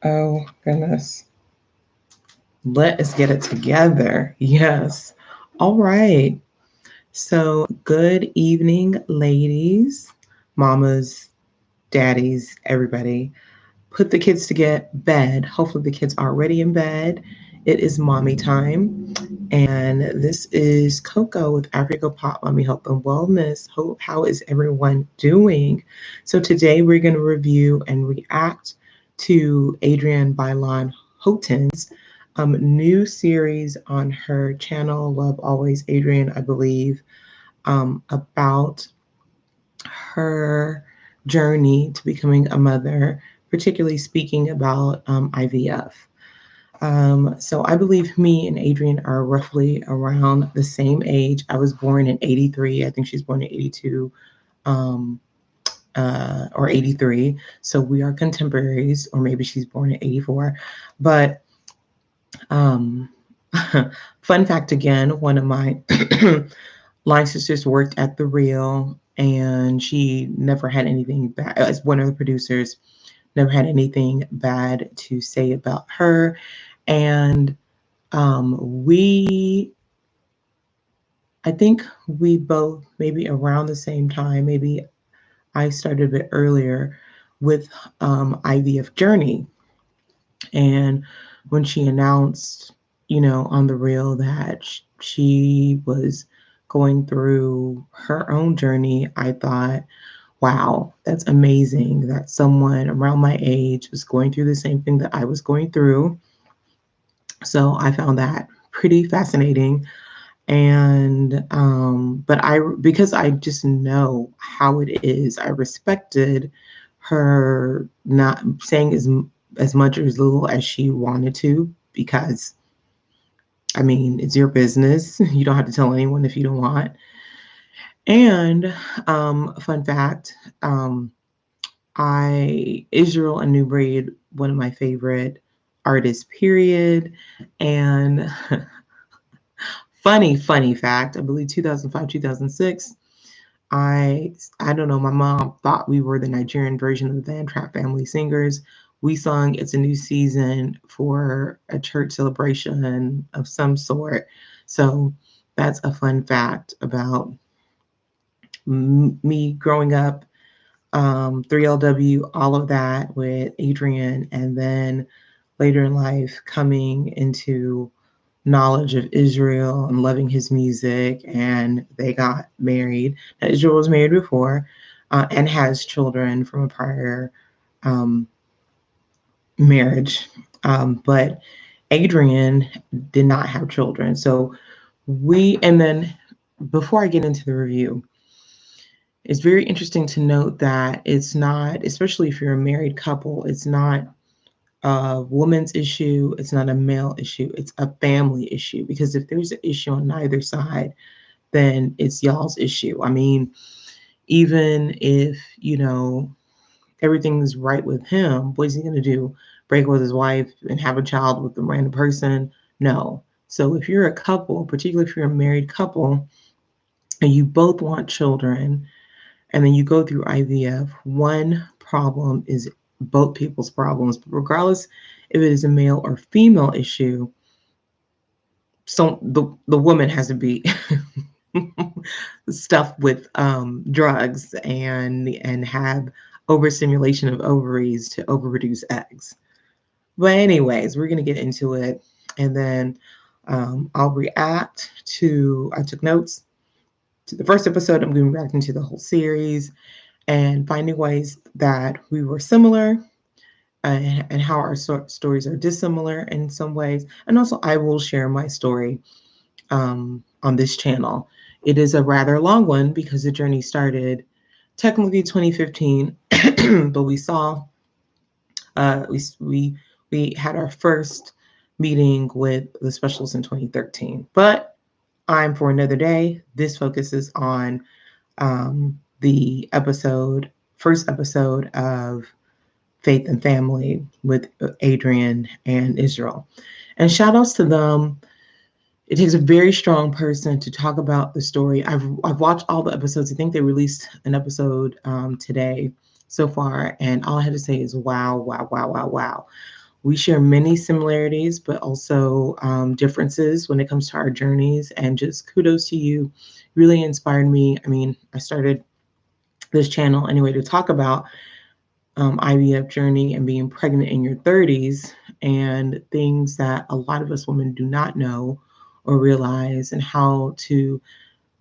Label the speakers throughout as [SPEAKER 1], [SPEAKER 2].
[SPEAKER 1] Oh, goodness. Let us get it together. Yes. All right. So, good evening, ladies, mamas, daddies, everybody. Put the kids to get bed. Hopefully, the kids are already in bed. It is mommy time. And this is Coco with Africa Pop Mommy Health and Wellness. How is everyone doing? So, today we're going to review and react to Adrienne Houghton's new series on her channel, Love Always Adrienne, I believe, about her journey to becoming a mother, particularly speaking about IVF. So I believe me and Adrienne are roughly around the same age. I was born in 83. I think she's born in 82 um, or 83. So we are contemporaries, or maybe she's born in 84. But um, fun fact again, one of my line sisters worked at The Real, and she never had anything bad, as one of the producers, never had anything bad to say about her. And we, I think we both, maybe around the same time, maybe I started a bit earlier with IVF Journey. And when she announced, on The Real that she was going through her own journey, I thought, wow, that's amazing that someone around my age was going through the same thing that I was going through. So I found that pretty fascinating. And but I, because I just know how it is, I respected her not saying as much or as little as she wanted to, because I mean, it's your business. You don't have to tell anyone if you don't want. And fun fact, I Israel and New Breed, one of my favorite artists, period. And funny fact, I believe 2005, 2006, I don't know, my mom thought we were the Nigerian version of the Van Trapp Family Singers. We sung It's a New Season for a church celebration of some sort. So that's a fun fact about me growing up, 3LW, all of that with Adrienne, and then later in life coming into knowledge of Israel and loving his music, and they got married. Now, Israel was married before and has children from a prior um, marriage, but Adrienne did not have children. So and then before I get into the review, it's very interesting to note that it's not, especially if you're a married couple, it's not a woman's issue, it's not a male issue, it's a family issue. Because if there's an issue on neither side, then it's y'all's issue. I mean, even if, everything's right with him, what's he going to do? Break with his wife and have a child with a random person? No. So if you're a couple, particularly if you're a married couple, and you both want children, and then you go through IVF, one problem is both people's problems. But regardless if it is a male or female issue, so the woman has to be stuffed with drugs and have overstimulation of ovaries to overproduce eggs. But anyways, we're gonna get into it, and then I'll react to. I took notes to the first episode. I'm going to be reacting to the whole series and finding ways that we were similar, and how our stories are dissimilar in some ways. And also, I will share my story on this channel. It is a rather long one because the journey started technically 2015, but we saw uh, we we had our first meeting with the specialists in 2013. But I'm for another day. This focuses on the first episode of Faith and Family with Adrienne and Isreal. And shout outs to them. It takes a very strong person to talk about the story. I've watched all the episodes. I think they released an episode today so far, and all I had to say is wow, wow, wow, wow, wow. We share many similarities, but also differences when it comes to our journeys. And just kudos to you. Really inspired me. I mean, I started this channel anyway to talk about IVF journey and being pregnant in your 30s and things that a lot of us women do not know or realize, and how to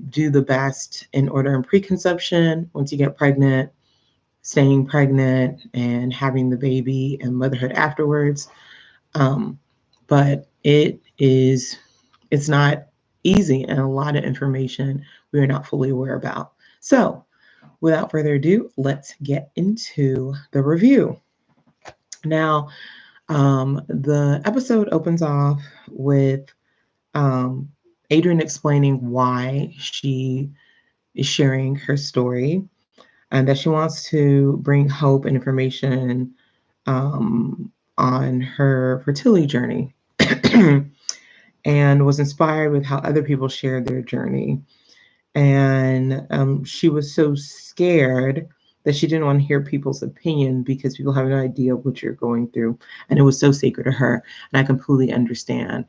[SPEAKER 1] do the best in order in preconception, once you get pregnant, staying pregnant, and having the baby and motherhood afterwards. But it's not easy, and a lot of information we are not fully aware about. So without further ado, let's get into the review. Now, the episode opens off with um, Adrienne explaining why she is sharing her story, and that she wants to bring hope and information on her fertility journey, and was inspired with how other people shared their journey. And she was so scared that she didn't want to hear people's opinion because people have no idea what you're going through. And it was so sacred to her. And I completely understand.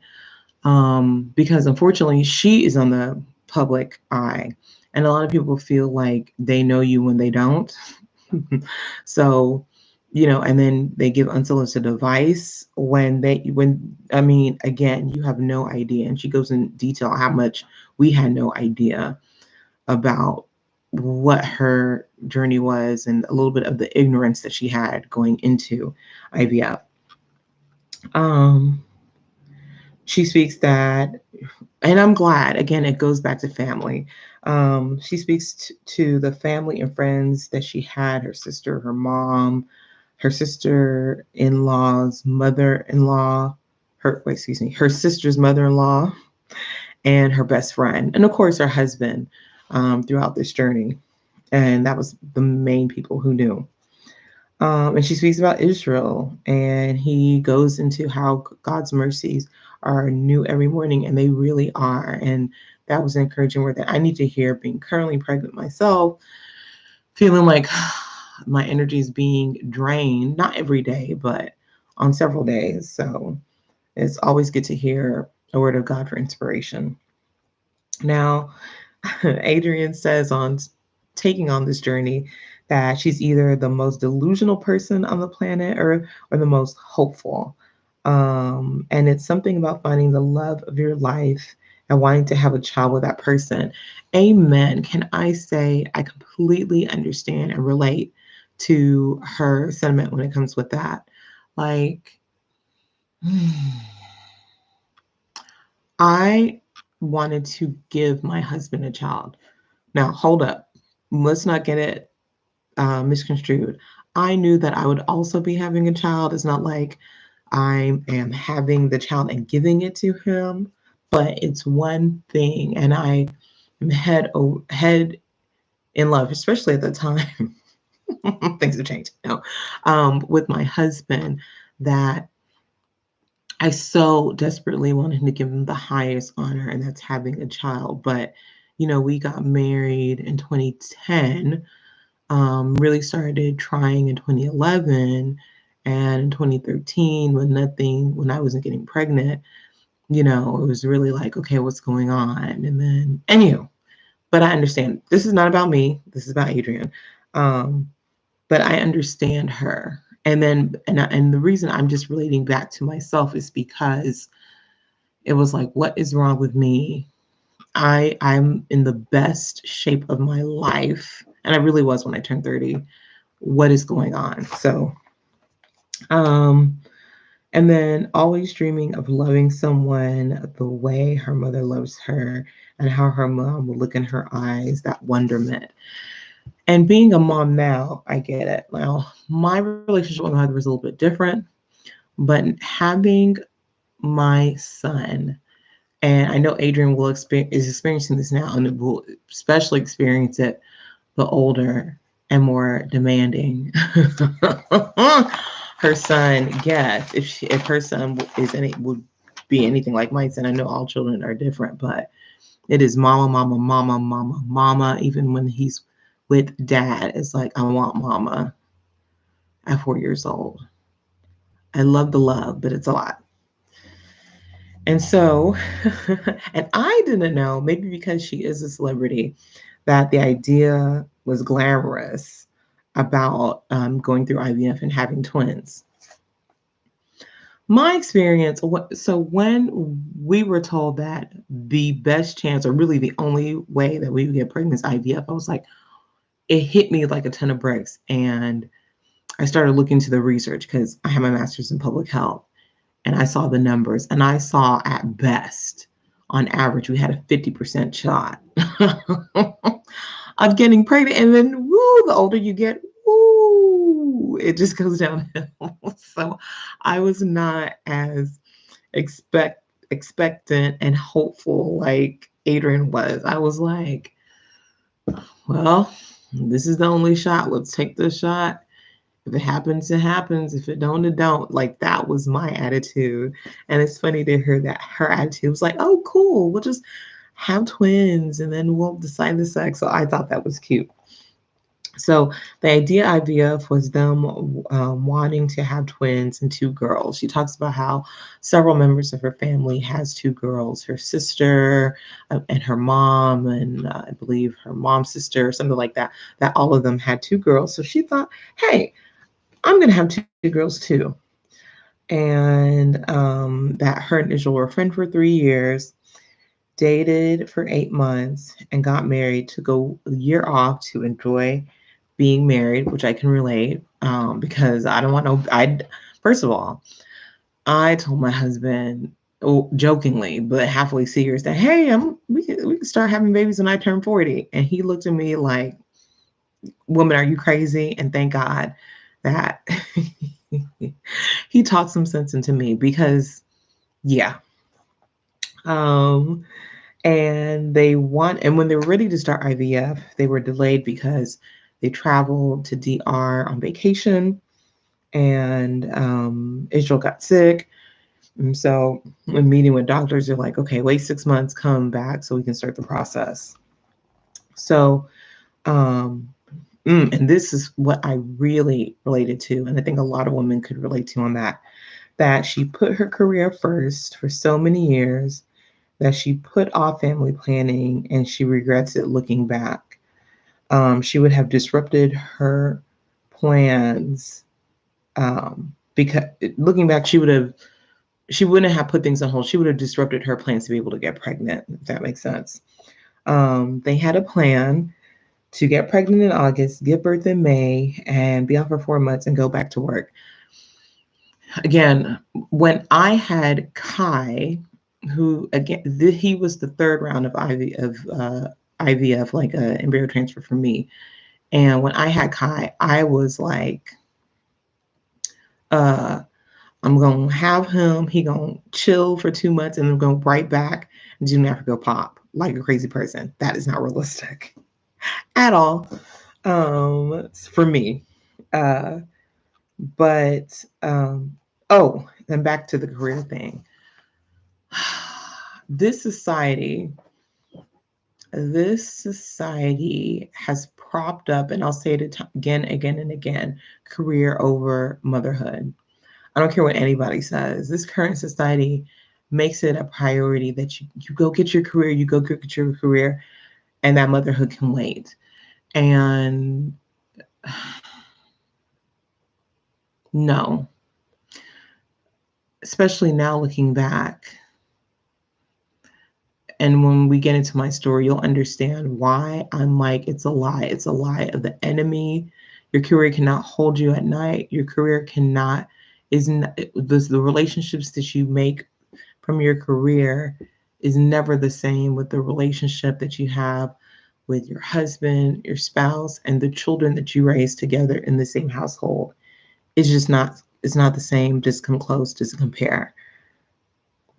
[SPEAKER 1] Because unfortunately, she is on the public eye. And a lot of people feel like they know you when they don't. So, and then they give unsolicited advice when I mean, again, you have no idea. And she goes in detail how much we had no idea about what her journey was, and a little bit of the ignorance that she had going into IVF. Um, she speaks that, and I'm glad, again, it goes back to family. She speaks to the family and friends that she had, her sister, her mom, her sister-in-law's mother-in-law, her sister's mother-in-law, and her best friend, and of course her husband, throughout this journey. And that was the main people who knew. And she speaks about Israel, and he goes into how God's mercies are new every morning, and they really are. And that was an encouraging word that I need to hear, being currently pregnant myself, feeling like my energy is being drained, not every day, but on several days. So it's always good to hear a word of God for inspiration. Now, Adrienne says on taking on this journey that she's either the most delusional person on the planet, or the most hopeful. And it's something about finding the love of your life and wanting to have a child with that person. Amen. Can I say I completely understand and relate to her sentiment when it comes with that? Like, I wanted to give my husband a child. Now, hold up. Let's not get it misconstrued. I knew that I would also be having a child. It's not like I am having the child and giving it to him, but it's one thing, and I am head in love, especially at the time. Things have changed. No, with my husband, that I so desperately wanted to give him the highest honor, and that's having a child. But we got married in 2010. Really started trying in 2011, and in 2013, when I wasn't getting pregnant, it was really like, okay, what's going on? And then, anywho, but I understand this is not about me. This is about Adrienne. Um, but I understand her. And then, and the reason I'm just relating back to myself is because it was like, what is wrong with me? I'm in the best shape of my life, and I really was when I turned 30. What is going on? So, um, and then always dreaming of loving someone the way her mother loves her, and how her mom will look in her eyes, that wonderment. And being a mom now, I get it. Now, my relationship with my mother was a little bit different, but having my son, and I know Adrienne is experiencing this now, and will especially experience it the older and more demanding her son gets. If her son would be anything like my son, I know all children are different, but it is mama, mama, mama, mama, mama. Even when he's with dad, it's like, I want mama at 4 years old. I love the love, but it's a lot. And so, and I didn't know, maybe because she is a celebrity, that the idea was glamorous about going through IVF and having twins. My experience, so when we were told that the best chance, or really the only way that we would get pregnant is IVF, I was like, it hit me like a ton of bricks. And I started looking into the research because I have my master's in public health. And I saw the numbers, and I saw at best, on average, we had a 50% shot of getting pregnant. And then, woo, the older you get, woo, it just goes downhill. So I was not as expectant and hopeful like Adrienne was. I was like, well, this is the only shot. Let's take the shot. If it happens, it happens. If it don't, it don't. Like, that was my attitude. And it's funny to hear that her attitude was like, oh, cool. We'll just have twins and then we'll decide the sex. So I thought that was cute. So the idea IVF was them wanting to have twins and two girls. She talks about how several members of her family has two girls, her sister and her mom, and I believe her mom's sister, something like that, that all of them had two girls. So she thought, hey, I'm going to have two girls too. And that her and Israel were friends for 3 years, dated for 8 months, and got married, took a year off to enjoy being married, which I can relate because I don't want no, first of all, I told my husband, jokingly, but halfway serious, that, hey, we can start having babies when I turn 40. And he looked at me like, woman, are you crazy? And thank God that he talked some sense into me because, yeah. Um, and when they were ready to start IVF, they were delayed because they traveled to DR on vacation, and Israel got sick. And so when meeting with doctors, they're like, okay, wait 6 months, come back so we can start the process. So, um, and this is what I really related to, and I think a lot of women could relate to on that she put her career first for so many years, that she put off family planning, and she regrets it looking back. She would have disrupted her plans, because looking back, she wouldn't have put things on hold. She would have disrupted her plans to be able to get pregnant, if that makes sense. They had a plan to get pregnant in August, give birth in May, and be off for 4 months and go back to work. Again, when I had Kai, who again he was the third round of IVF, like embryo transfer for me, and when I had Kai, I was like, uh, I'm gonna have him. He gonna chill for 2 months, and then go right back and do Africa pop like a crazy person. That is not realistic at all, for me. Uh, but oh, and back to the career thing. This society, this society has propped up, and I'll say it again and again, career over motherhood. I don't care what anybody says. This current society makes it a priority that you go get your career, you go get your career, and that motherhood can wait. And no, especially now looking back. And when we get into my story, you'll understand why I'm like, it's a lie. It's a lie of the enemy. Your career cannot hold you at night. Your career cannot, is not, the relationships that you make from your career is never the same with the relationship that you have with your husband, your spouse, and the children that you raise together in the same household. It's not the same. Just come close, just compare.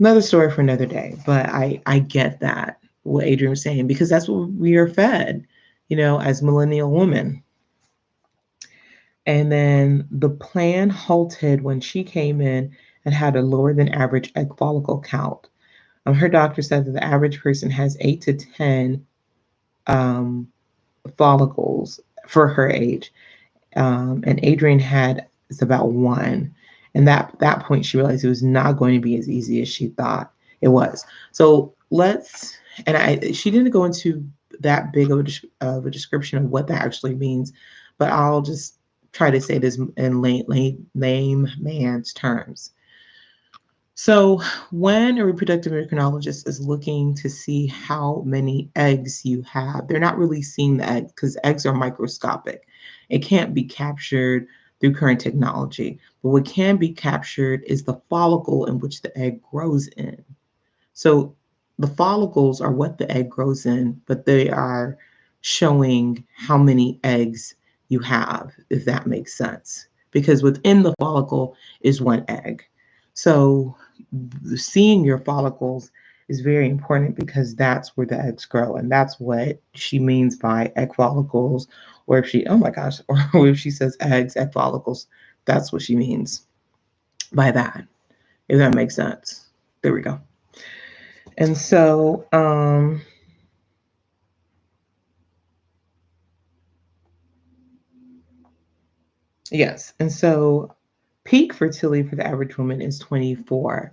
[SPEAKER 1] Another story for another day, but I get that, what Adrienne was saying, because that's what we are fed, as millennial women. And then the plan halted when she came in and had a lower than average egg follicle count. Her doctor said that the average person has 8 to 10 um, follicles for her age, and Adrienne had, it's about one. And that point, she realized it was not going to be as easy as she thought it was. So she didn't go into that big of a description of what that actually means, but I'll just try to say this in lame man's terms. So, when a reproductive endocrinologist is looking to see how many eggs you have, they're not really seeing the eggs because eggs are microscopic. It can't be captured through current technology. But what can be captured is the follicle in which the egg grows in. So, the follicles are what the egg grows in, but they are showing how many eggs you have, if that makes sense. Because within the follicle is one egg. So, seeing your follicles is very important because that's where the eggs grow. And that's what she means by egg follicles. Or if she, oh my gosh, or if she says egg follicles, that's what she means by that, if that makes sense. There we go. And so, yes. And so, peak fertility for the average woman is 24.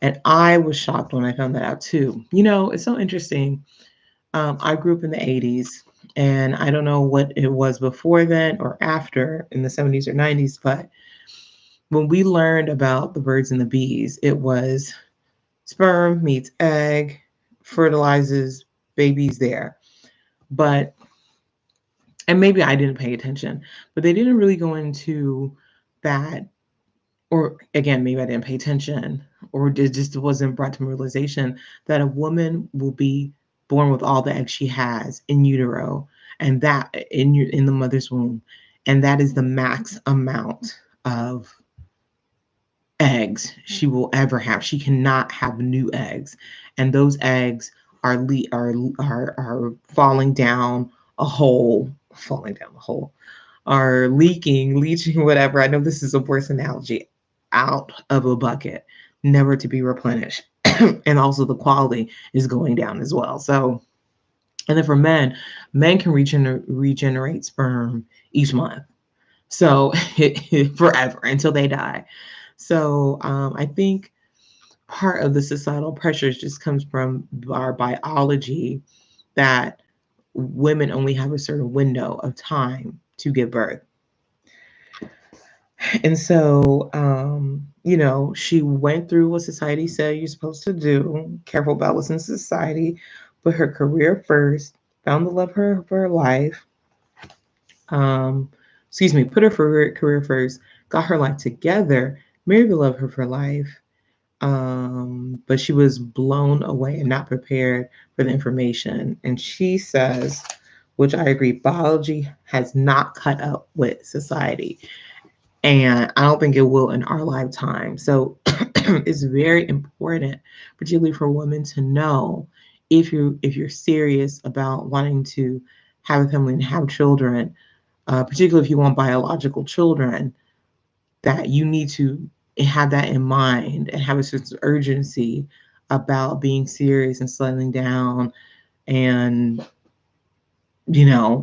[SPEAKER 1] And I was shocked when I found that out too. It's so interesting. I grew up in the 80s, and I don't know what it was before then or after in the 70s or 90s, but when we learned about the birds and the bees, it was sperm meets egg, fertilizes, babies there. But, and maybe I didn't pay attention, but they didn't really go into that. Or again, maybe I didn't pay attention, or it just wasn't brought to my realization that a woman will be born with all the eggs she has in utero, and that in the mother's womb, and that is the max amount of eggs she will ever have. She cannot have new eggs, and those eggs are falling down a hole, are leaching, whatever. I know this is a worse analogy, out of a bucket, never to be replenished. And also the quality is going down as well. So, and then for men can regenerate sperm each month. So forever until they die. So I think part of the societal pressures just comes from our biology that women only have a certain window of time to give birth. And so, she went through what society said you're supposed to do, careful about listening to society, put her career first, found the love of her life, put her career first, got her life together, married the love of her life, but she was blown away and not prepared for the information. And she says, which I agree, biology has not caught up with society. And I don't think it will in our lifetime. So it's very important, particularly for women, to know if you're serious about wanting to have a family and have children, particularly if you want biological children, that you need to have that in mind and have a sense of urgency about being serious and settling down, and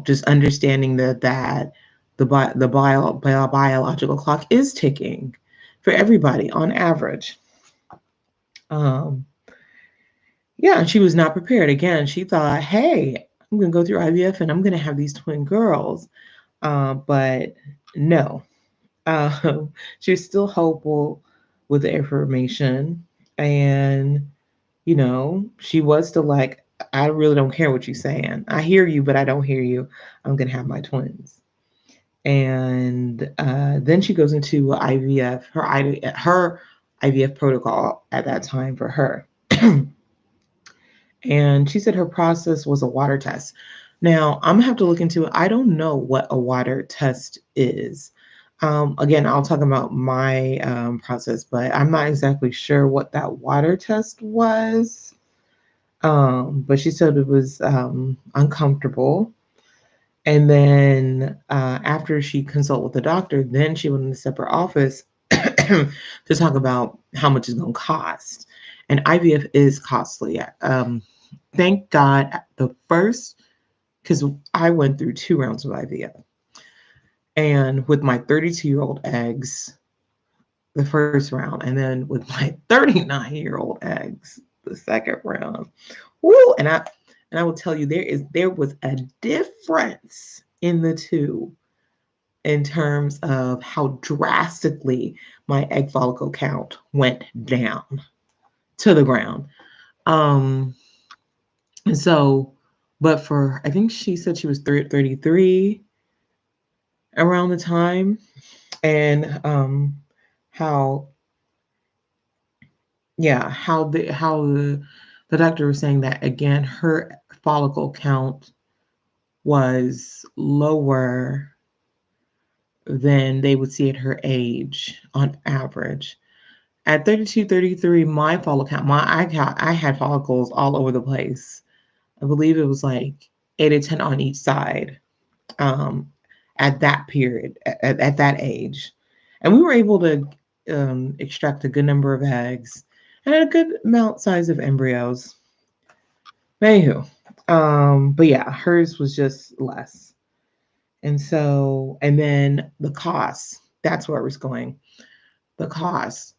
[SPEAKER 1] just understanding that the biological clock is ticking for everybody on average. Um, yeah, and she was not prepared. Again, she thought, hey, I'm going to go through IVF and I'm going to have these twin girls. But no, she was still hopeful with the information. And, she was still like, I really don't care what you're saying. I hear you, but I don't hear you. I'm going to have my twins. And then she goes into IVF, her IVF protocol at that time for her. And she said her process was a water test. Now, I'm gonna have to look into it. I don't know what a water test is. Again, I'll talk about my process, but I'm not exactly sure what that water test was. But she said it was uncomfortable. And then after she consulted with the doctor, then she went in a separate office to talk about how much it's going to cost. And IVF is costly. Thank God the first, because I went through 2 rounds of IVF. And with my 32-year-old eggs, the first round, and then with my 39-year-old eggs, the second round. Woo! And I will tell you, there was a difference in the two in terms of how drastically my egg follicle count went down to the ground. Um, and so, but for, I think she said she was 33 around the time, and how, yeah, how the doctor was saying that again, her follicle count was lower than they would see at her age on average. At 32, 33, my follicle count, I had follicles all over the place. I believe it was like 8 to 10 on each side, um, at that period, at that age. And we were able to extract a good number of eggs and a good amount size of embryos. Anywho, but yeah, hers was just less. And so, and then the cost, that's where it was going. The cost.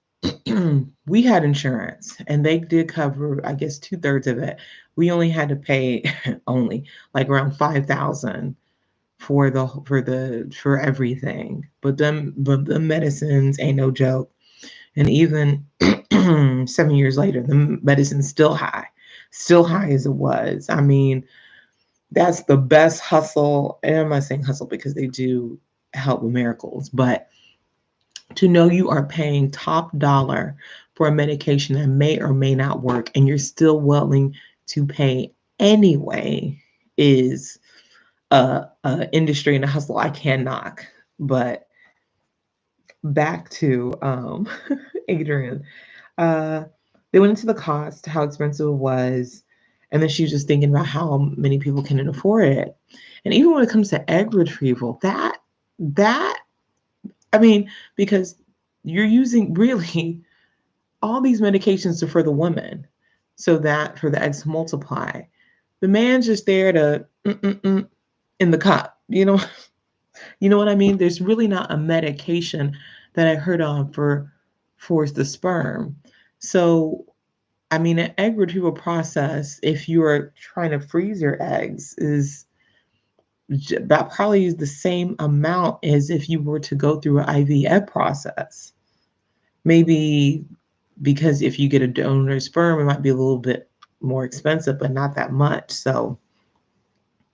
[SPEAKER 1] We had insurance and they did cover, I guess, 2/3 of it. We only had to pay only like around 5,000 for everything. But the medicines ain't no joke. And even 7 years later, the medicine's still high as it was. I mean, that's the best hustle. And I'm not saying hustle because they do help with miracles, but to know you are paying top dollar for a medication that may or may not work and you're still willing to pay anyway is a industry and a hustle I can knock. But back to Adrienne. Uh, they went into the cost, how expensive it was, and then she was just thinking about how many people can afford it. And even when it comes to egg retrieval, that I mean, because you're using really all these medications are for the woman, so that for the eggs to multiply. The man's just there to in the cup, you know what I mean? There's really not a medication that I heard on for the sperm. So I mean, an egg retrieval process, if you are trying to freeze your eggs, is that probably is the same amount as if you were to go through an IVF process. Maybe because if you get a donor sperm, it might be a little bit more expensive, but not that much. So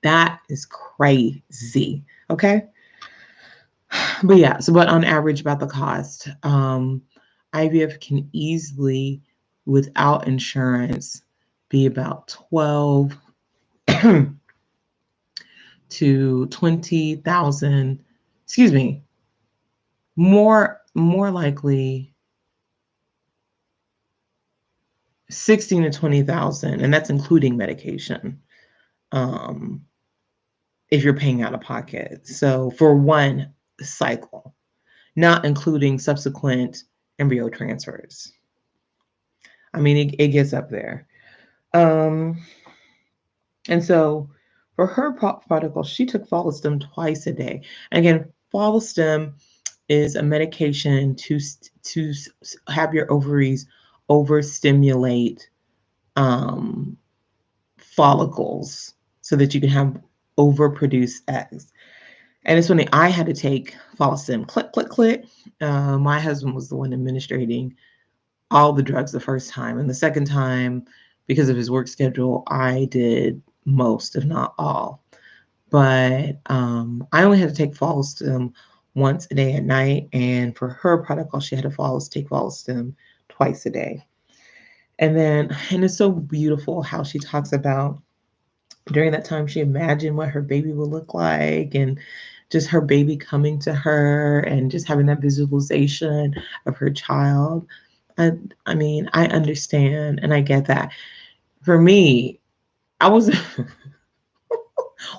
[SPEAKER 1] that is crazy. Okay. But yeah, so but on average about the cost, IVF can easily, without insurance, be about 12 to 20,000. Excuse me, more likely 16 to 20,000, and that's including medication. Um, if you're paying out of pocket, so for one cycle, not including subsequent embryo transfers. I mean, it gets up there. Um, and so for her protocol, she took follistim twice a day. And again, follistim is a medication to have your ovaries overstimulate um, follicles so that you can have overproduced eggs. And it's funny, I had to take follistim, click, click, click. My husband was the one administrating all the drugs the first time. And the second time, because of his work schedule, I did most, if not all. But I only had to take follistim once a day at night. And for her protocol, she had to take follistim twice a day. And it's so beautiful how she talks about during that time, she imagined what her baby would look like and just her baby coming to her and just having that visualization of her child. I mean, I understand and I get that. For me, I was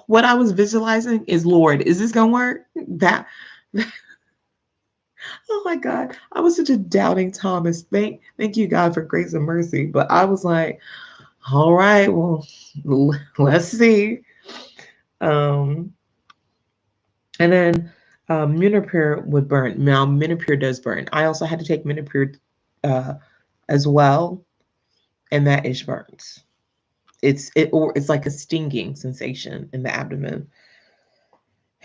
[SPEAKER 1] what I was visualizing is, Lord, is this gonna work? That oh my God, I was such a doubting Thomas. Thank you, God, for grace and mercy. But I was like, all right, well, let's see. Um, and then Menopur would burn. Now, Menopur does burn. I also had to take Menopur uh, as well, and that ish burns. It's like a stinging sensation in the abdomen.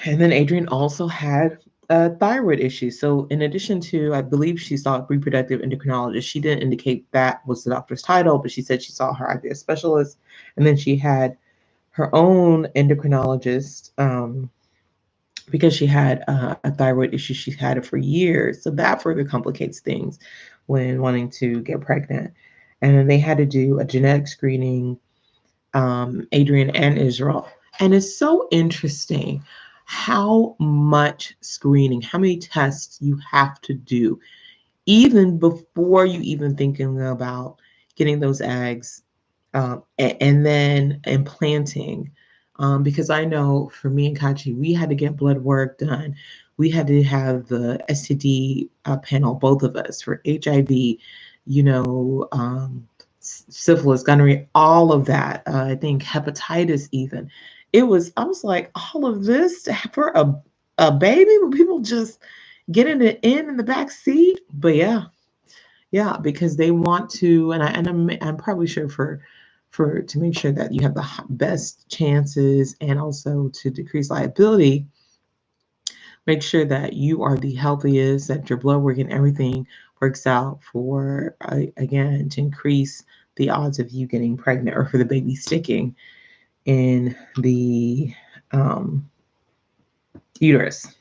[SPEAKER 1] And then Adrienne also had a thyroid issue. So, in addition to, I believe she saw a reproductive endocrinologist. She didn't indicate that was the doctor's title, but she said she saw her IVF specialist, and then she had her own endocrinologist. Because she had a thyroid issue, she's had it for years. So that further complicates things when wanting to get pregnant. And then they had to do a genetic screening, Adrienne and Isreal. And it's so interesting how much screening, how many tests you have to do, even before you even thinking about getting those eggs, and then implanting. Because I know for me and Kachi, we had to get blood work done. We had to have the STD panel, both of us, for HIV, syphilis, gonorrhea, all of that. I think hepatitis even. I was like, all of this for a baby? Where people just getting it in the back seat? But yeah, yeah, because they want to, and I'm probably sure for to make sure that you have the best chances and also to decrease liability, make sure that you are the healthiest, that your blood work and everything works out for again to increase the odds of you getting pregnant or for the baby sticking in the um, uterus.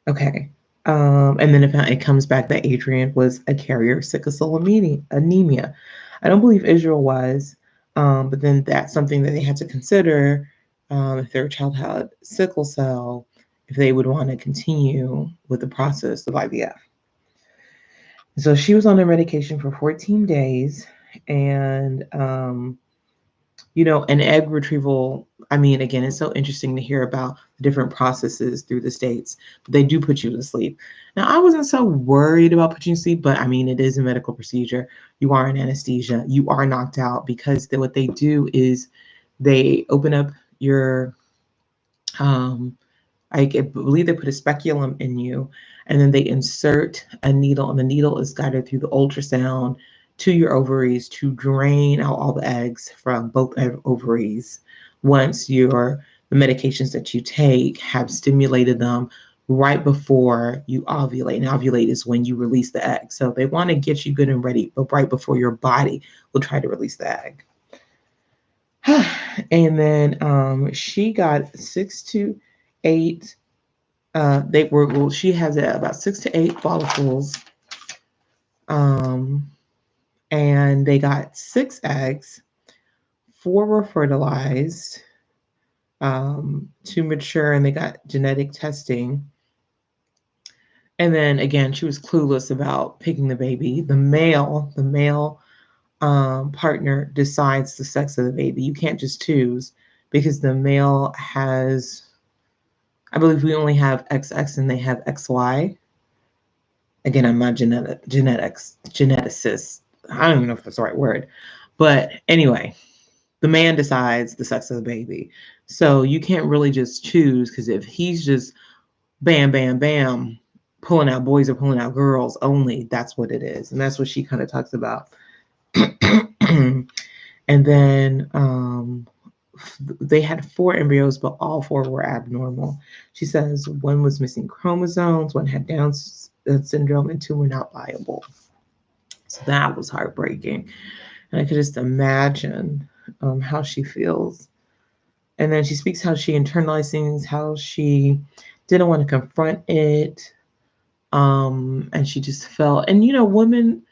[SPEAKER 1] Okay. And then it comes back that Adrienne was a carrier of sickle cell anemia. I don't believe Israel was, but then that's something that they had to consider if their child had sickle cell, if they would want to continue with the process of IVF. So she was on her medication for 14 days, and an egg retrieval. I mean, again, it's so interesting to hear about the different processes through the states, but they do put you to sleep. Now, I wasn't so worried about putting you to sleep, but I mean, it is a medical procedure. You are in anesthesia. You are knocked out because what they do is they open up your, I believe they put a speculum in you, and then they insert a needle, and the needle is guided through the ultrasound to your ovaries to drain out all the eggs from both ovaries. Once the medications that you take have stimulated them right before you ovulate, and ovulate is when you release the egg. So they want to get you good and ready, but right before your body will try to release the egg. And then she got 6 to 8. She has about 6 to 8 follicles, um, and they got 6 eggs. 4 were fertilized to mature, and they got genetic testing. And then again, she was clueless about picking the baby. The male partner decides the sex of the baby. You can't just choose because the male has, I believe we only have XX and they have XY. Again, I'm not geneticist. I don't even know if that's the right word. But anyway, the man decides the sex of the baby. So you can't really just choose because if he's just bam, bam, bam, pulling out boys or pulling out girls only, that's what it is. And that's what she kind of talks about. And then they had 4 embryos, but all 4 were abnormal. She says one was missing chromosomes, one had Down syndrome, and 2 were not viable. So that was heartbreaking. And I could just imagine how she feels. And then she speaks how she internalized things, how she didn't want to confront it. And she just felt, and women,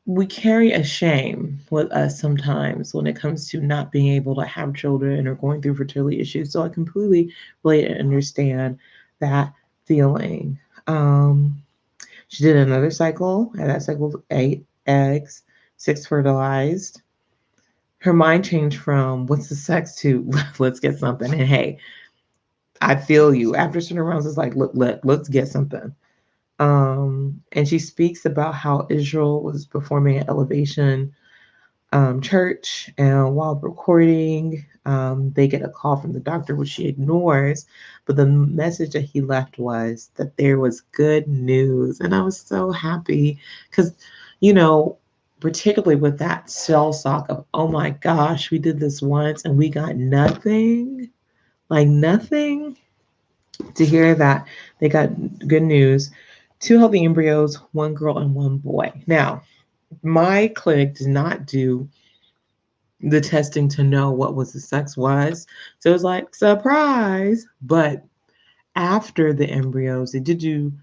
[SPEAKER 1] we carry a shame with us sometimes when it comes to not being able to have children or going through fertility issues. So I completely relate and understand that feeling. She did another cycle, and that cycle 8 eggs, 6 fertilized. Her mind changed from what's the sex to let's get something. And hey, I feel you. After certain rounds, it's like, look, let's get something. And she speaks about how Israel was performing at Elevation Church, and while recording, They get a call from the doctor, which she ignores. But the message that he left was that there was good news. And I was so happy because, you know, particularly with that shell shock of, oh my gosh, we did this once and we got nothing, like nothing. To hear that they got good news, two healthy embryos, one girl and one boy. Now, my clinic did not do the testing to know what was the sex was. So it was like, surprise. But after the embryos, they did do,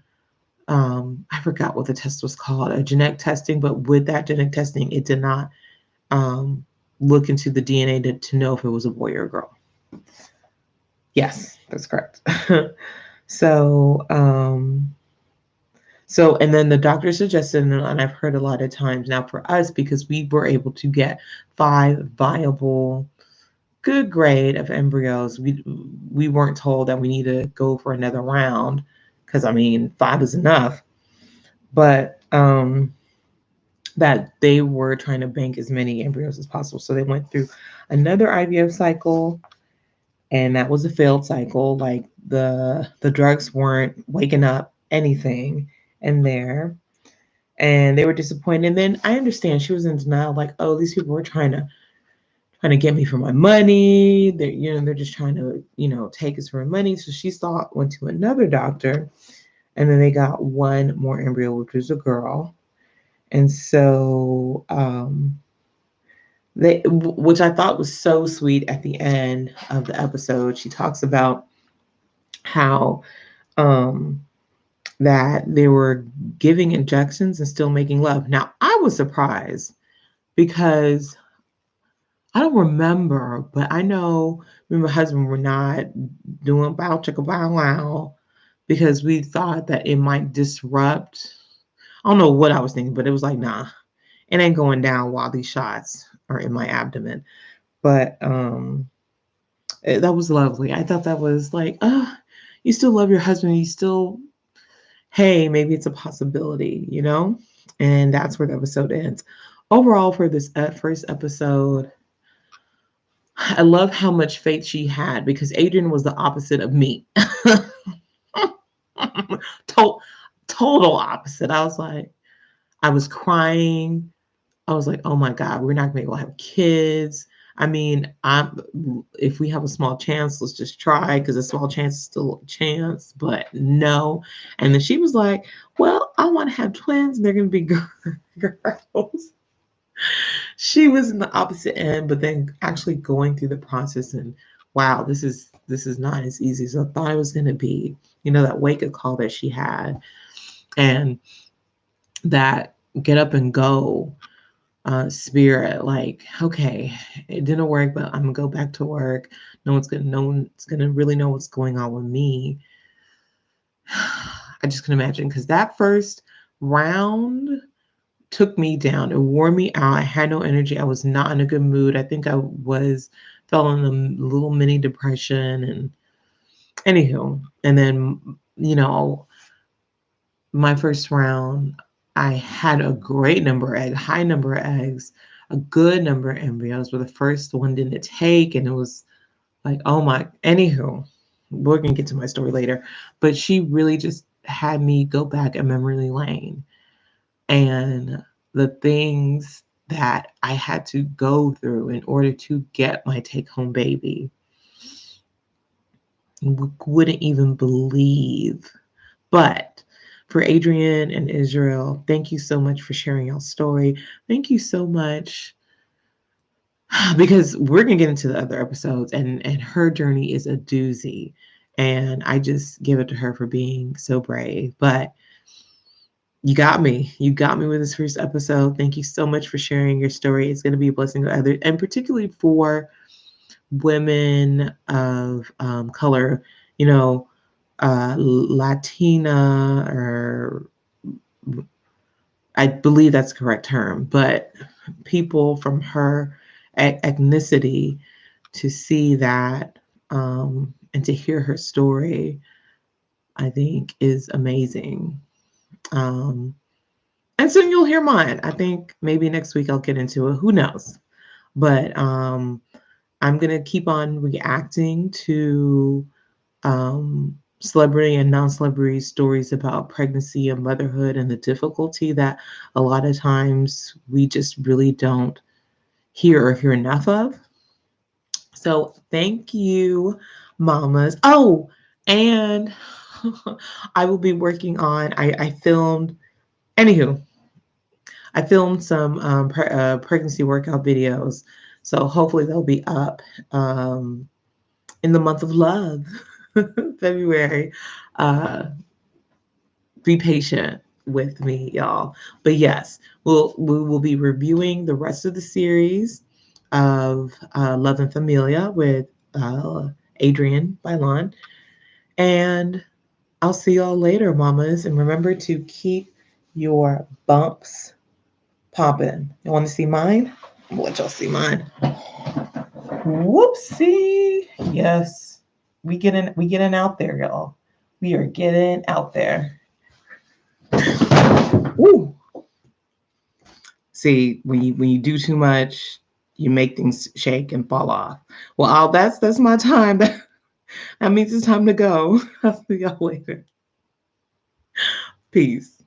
[SPEAKER 1] I forgot what the test was called, a genetic testing. But with that genetic testing, it did not um, look into the DNA to know if it was a boy or a girl. Yes, that's correct. so, and then the doctor suggested, and I've heard a lot of times now for us, because we were able to get 5 viable, good grade of embryos, we weren't told that we need to go for another round, because I mean 5 is enough, but that they were trying to bank as many embryos as possible. So they went through another IVF cycle, and that was a failed cycle. Like the drugs weren't waking up anything in there, and they were disappointed. And then I understand she was in denial, like, oh, these people were trying to get me for my money. They're just trying to, take us for my money. So she went to another doctor, and then they got one more embryo, which was a girl. And so which I thought was so sweet at the end of the episode, she talks about how um that they were giving injections and still making love. Now I was surprised because I don't remember, but I know me and my husband were not doing bow chicka bow wow because we thought that it might disrupt. I don't know what I was thinking, but it was like, nah, it ain't going down while these shots are in my abdomen. But that was lovely. I thought that was like, you still love your husband. You still, hey, maybe it's a possibility, And that's where the episode ends. Overall, for this first episode, I love how much faith she had because Adrienne was the opposite of me. Total opposite. I was like, I was crying. I was like, oh my God, we're not going to be able to have kids. I mean, if we have a small chance, let's just try because a small chance is still a chance, but no. And then she was like, well, I want to have twins and they're going to be girls. She was in the opposite end, but then actually going through the process and wow, this is not as easy as I thought it was going to be. That wake up call that she had and that get up and go spirit, like, okay, it didn't work, but I'm gonna go back to work. No one's gonna really know what's going on with me. I just can imagine because that first round took me down. It wore me out. I had no energy. I was not in a good mood. I think I fell in a little mini depression and anywho. And then, my first round, I had a great number of eggs, high number of eggs, a good number of embryos, but the first one didn't take. And it was like, oh my, anywho, we're going to get to my story later. But she really just had me go back a memory lane. And the things that I had to go through in order to get my take-home baby, wouldn't even believe. But for Adrienne and Isreal, thank you so much for sharing your story. Thank you so much because we're going to get into the other episodes and her journey is a doozy. And I just give it to her for being so brave. But you got me. You got me with this first episode. Thank you so much for sharing your story. It's going to be a blessing to others, and particularly for women of color, Latina, or I believe that's the correct term, but people from her ethnicity, to see that and to hear her story, I think is amazing. And soon you'll hear mine. I think maybe next week I'll get into it. Who knows? But I'm going to keep on reacting to celebrity and non-celebrity stories about pregnancy and motherhood and the difficulty that a lot of times we just really don't hear enough of. So thank you, mamas. Oh, and I will be working on, anywho, I filmed some pregnancy workout videos. So hopefully they'll be up in the month of love, February. Uh, be patient with me, y'all. But yes, we will be reviewing the rest of the series of Love and Familia with Adrienne Bailon. And I'll see y'all later, mamas. And remember to keep your bumps popping. You want to see mine? I'm gonna let y'all see mine. Whoopsie. Yes. We getting out there, y'all. We are getting out there. Woo. See, when you do too much, you make things shake and fall off. Well, that's my time. That means it's time to go. I'll see y'all later. Peace.